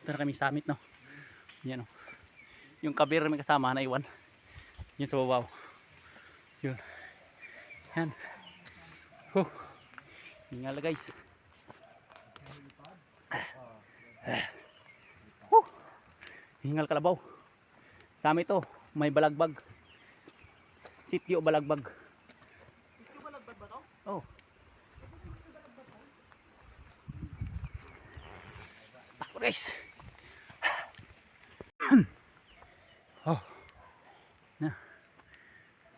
Ito na kami summit, no. Yan, no. Yung kabir may kasama na iwan. Yun sa babaw. Yun. Yan. Hingal guys. Hingal kalabaw. Summit to, may balagbag. Sitio Balagbag. Sitio Balagbag ba to? Oh. Tako guys. Oh. Na.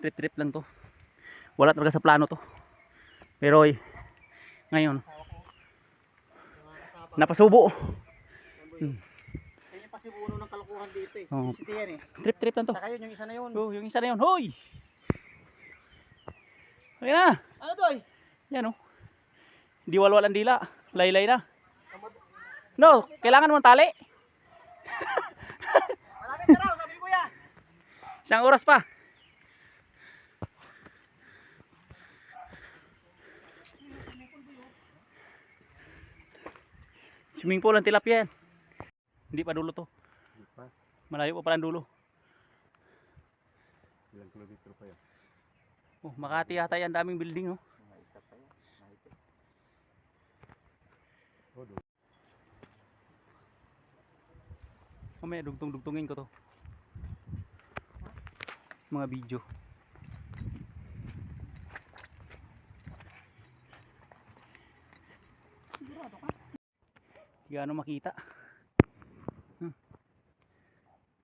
Trip lang to. Wala talaga sa plano to. Pero ngayon napasubo. Yan yung pasibuno ng kalokohan dito eh. Oh. Yan eh. Trip lang to. Saka yun, yung isa na yun. Oh, yung isa na yun. Hoy! Ayan na. Ano doy? Yan, oh. Hindi walwalan dila. Laylay na. No, kailangan mo ng tali. Malapit na raw, sabi ko yan. Isang oras pa. Swimming pool ang tilapia yan. Hindi pa dulo to. Malayo pa pala ang dulo. Ilang kilometro pa yan? Oh, Makati yata yan, daming building, oh. Mamaya dugtong-dugtungin ko to. Mga video. Gaano makita.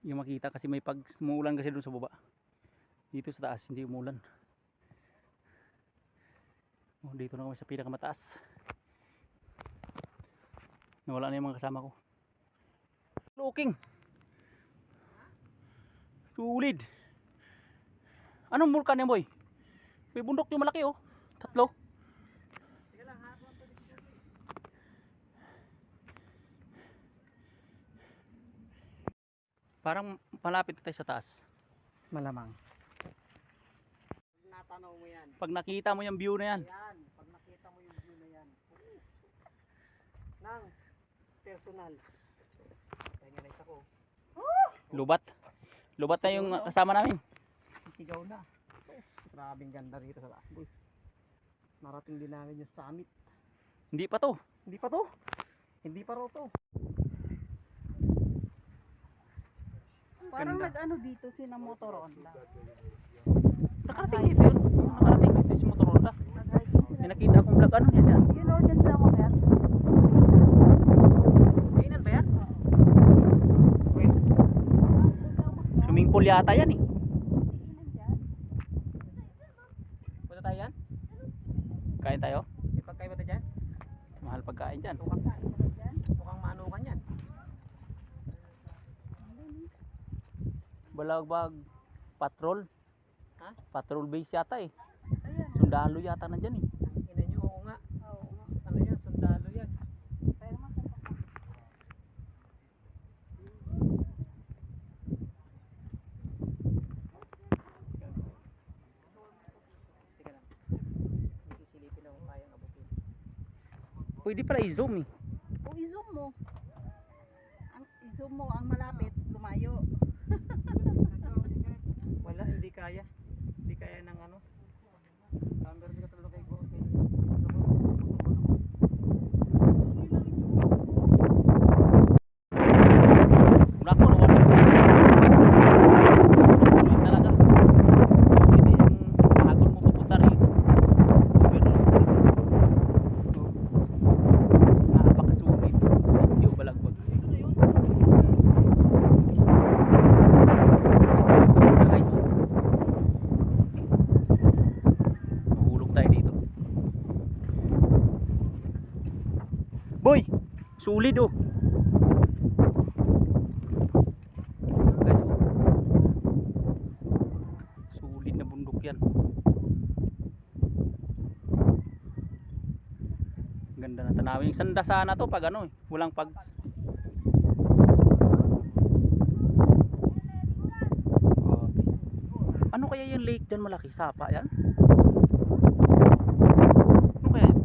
Yung makita kasi may pag umuulan kasi doon sa baba. Dito sa taas hindi umulan. Oh, dito na kami sa pinakamataas. Nawala na yung mga kasama ko. Looking. Sulid. Anong vulkan yan, boy? May bundok yung malaki, oh. Tatlo. Parang malapit tayo sa taas. Malamang. Natanaw mo yan. Pag nakita mo yung view na yan. Yan. Pag nakita mo yung view na yan. Nang personal. Kaya nga isa ko. Lubat. Lubat na yung kasama namin. Sigaw na. Grabing ganda rito sa taas. Boy. Narating din namin yung summit. Hindi pa to. Hindi pa to. Hindi pa raw to. Parang Ganda. nag-ano dito sina Motorola. Nakarating dito yun. Nakarating dito si Motorola. Nag-hiking sila. May nakita akong vlog. Ano yan yan? You know, dyan sa mga yan. Kainan ba yan? Swimming pool yata yan, eh. Punta tayo yan? Kain tayo? May pagkain ba tayo dyan? Mahal pagkain dyan. Mukhang maanukan yan. Balagbag patrol. Ha? Patrol base yata, eh. Ayan. Sundalo yata nandyan, eh. Ang ina nyo, oo nga. Oo. Ano yan? Sundalo yan. Pero masarap pa. Teka lang. Sisilipin ako kayang abutin. Pwede pala i-zoom, eh. O i-zoom mo. I-zoom mo ang malapit, lumayo. Wala, hindi kaya. Hindi kaya ng ano. Camera ka talaga kay Go. Nako, wala. Sulit talaga. Sulit yung pagod mo pupunta rito. Napakasulit. Sitio Balagbag. Guys, mahulog tayo dito. Boy, sulit, oh. Guys, oh. Sulit na bundok yan. Ganda na tanawin. Sanda sana to pag ano, eh. Walang pag. Ano kaya yung lake dyan malaki? Sapa yan? Ano kaya yun?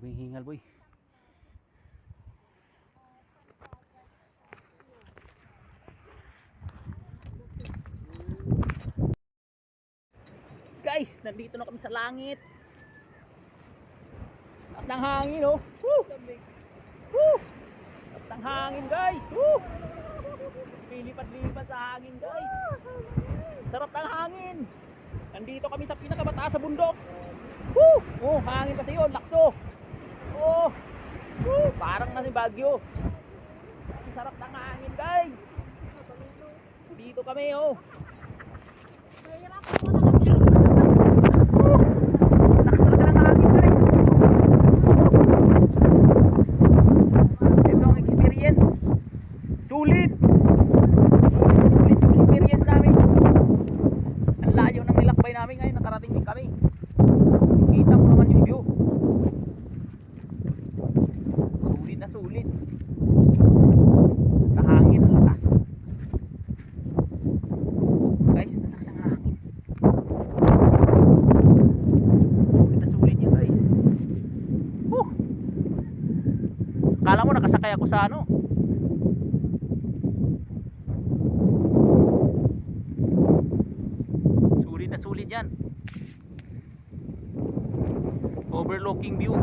Grabing hingal boy. Guys, nandito na kami sa langit. Taas ng hangin oh. Woo! Woo! Taas ng hangin guys. Woo! Lilipat-lipat sa hangin guys. Sarap ng hangin. Nandito kami sa pinakamataas sa bundok. Woo! Oh, hangin kasi yun, lakso. Oh! Woo! Parang nasa Baguio. Ang sarap ng hangin guys. Dito kami oh. Ito ang experience. Sulit. Sulit yung experience namin. Ang layo ng nilakbay namin ngayon. Nakarating din kami. Kita mo naman yung view. Sulit na sulit. Sa hangin ang lakas. Guys, lakas ang hangin. Sulit na sulit yun guys. Kala mo nakasakay ako sa ano. Sulit na sulit yan. Overlooking view.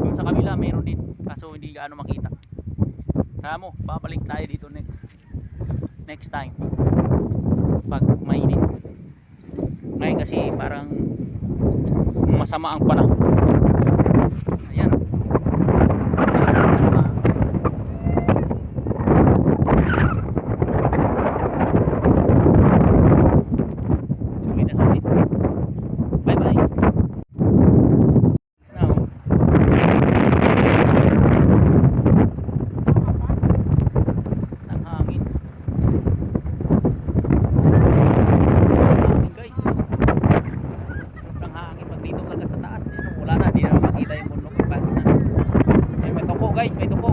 Doon sa kabila mayroon din. Kaso hindi gaano makita. Kaya mo, babalik tayo dito next time. Pag mainit. Ngayon kasi parang masama ang panahon. Ayan. Sulit na sulit. Bye bye. Now, ang hangin. Hangin guys. Ang hangin pag dito talaga sa taas. Yan, wala na, di na makita yung bundok ng bags na. Ay, may tuko guys, may tuko.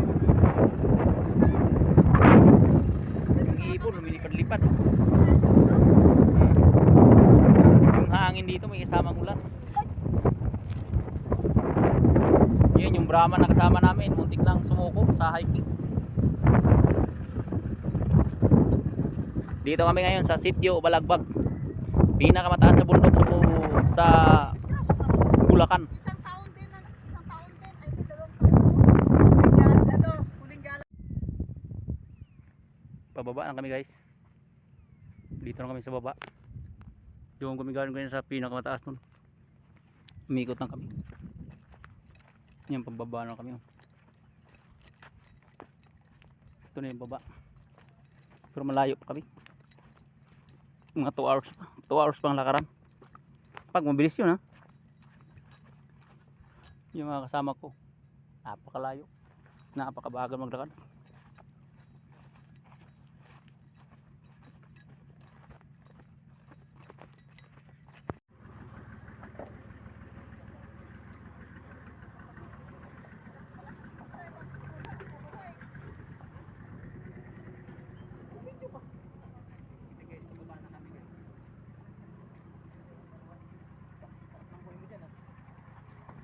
Yung ibon, lumilipad-lipad. Yung hangin dito may kasamang ulan. Yun yung Brahman na kasama namin, muntik lang sumuko sa hiking. Dito kami ngayon sa Sitio Balagbag. Pinakamataas na bundok sa Bulacan. Isang taon din. Ay, di 2 taon. Pababa na kami guys. Dito na kami sa baba. Yung kami galing ngayon sa pinakamataas nun. Umikot lang kami. Yan, pababa na kami. Ito na yung baba. Pero malayo pa kami. Mga 2 hours pa. 2 hours pang lakaran. Pag mabilis yun ha. Yung mga kasama ko. Napakalayo. Napakabagal maglakad.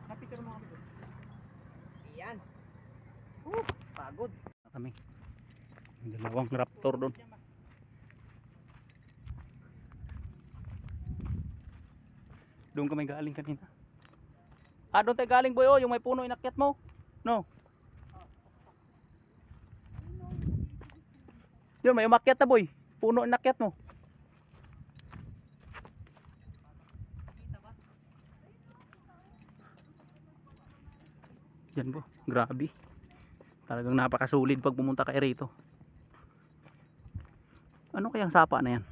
Napicture mo kami doon. Iyan. Pagod. Kami. Dalawang raptor doon. Doon kami galing kanina. Ah, doon tayo galing boy oh, yung may puno inakyat mo. No. Yun, may umakyat na boy. Puno inakyat mo. Yan po, grabe. Talagang napakasulit pag pumunta kay rito. Ano kayang sapa na yan?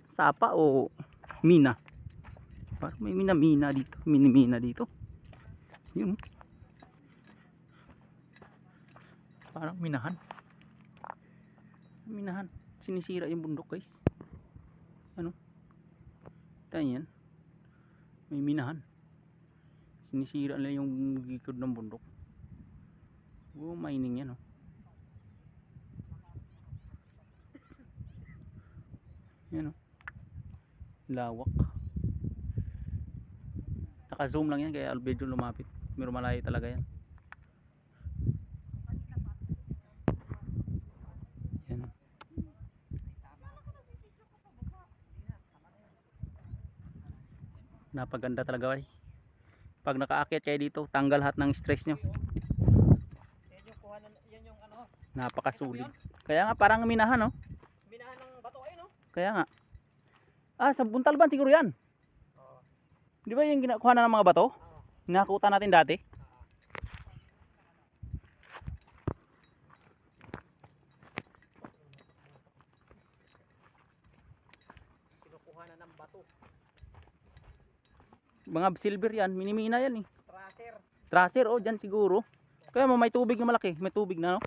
Sapa o mina? Parang may mina dito. Mina dito. Yun. Parang minahan. Minahan. Sinisira yung bundok guys. Ano? Tayo yan. May minahan. Sinisira nila yung gikod ng bundok. Oh, mining yan oh. Yan oh. Lawak. Naka-zoom lang yan kaya albedyo lumapit. Pero malayo talaga yan. Yan. Napaganda talaga ay. Pag nakaakyat kayo dito, tanggal lahat ng stress nyo. Yan yung kuha na, yan yung ano, Napakasulit. Kaya nga parang minahan, no? minahan ng bato ay no? Kaya nga. Ah, sa Buntalban siguro yan. Oo. Di ba yung ginakuha na ng mga bato? Nakuta natin dati. Kinukuha na ng bato. Mga silver yan, minimina yan eh. Tracer. Tracer, oh, dyan siguro. Kaya may tubig na malaki, may tubig na, no?